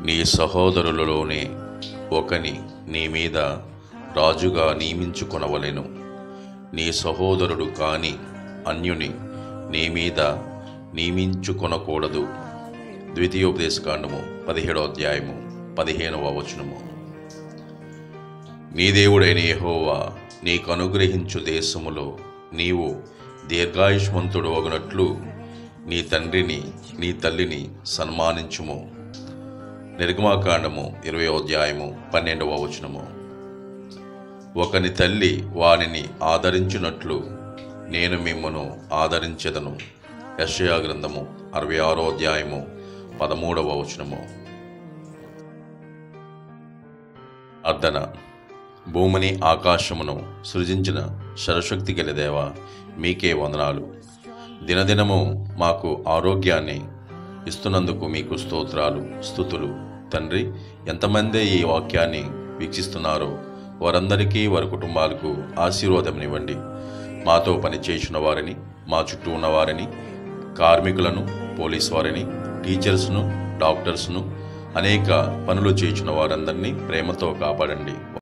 నీ సహోదరులలోనే ఒకని నీ మీద రాజుగా నియమించుకొనవలెను. నీ సహోదరుడు కాని అన్యుని నీ మీద నియమించుకొనకూడదు. ద్వితీయోపదేశకాండము 17వ అధ్యాయము 15వ వచనము. నీ దేవుడైన యెహోవా నీకు అనుగ్రహించు దేశములో నీవు దీర్ఘాయుష్మంతుడు అగునట్లు నీ తండ్రిని నీ తల్లిని సన్మానించుము. నిర్గమాకాండము 20వ అధ్యాయము 12వ వచనము. ఒకని తల్లి వానిని ఆదరించినట్లు నేను మిమ్మును ఆదరించెదను. యెషయా గ్రంథము 66వ అధ్యాయము 13వ వచనము. అర్ధన. భూమిని ఆకాశమును సృజించిన సర్వశక్తి గల దేవా, మీకే వందనాలు. దినదినము మాకు ఆరోగ్యాన్ని ఇస్తున్నందుకు మీకు స్తోత్రాలు, స్తుతులు. తండ్రి, ఎంతమంది ఈ వాక్యాన్ని వీక్షిస్తున్నారో వారందరికీ, వారి కుటుంబాలకు ఆశీర్వాదమునివ్వండి. మాతో పనిచేసిన వారిని, మా చుట్టూ ఉన్నవారిని, కార్మికులను, పోలీసు వారిని, టీచర్స్ను, డాక్టర్స్ను, అనేక పనులు చేయించిన వారందరినీ ప్రేమతో కాపాడండి.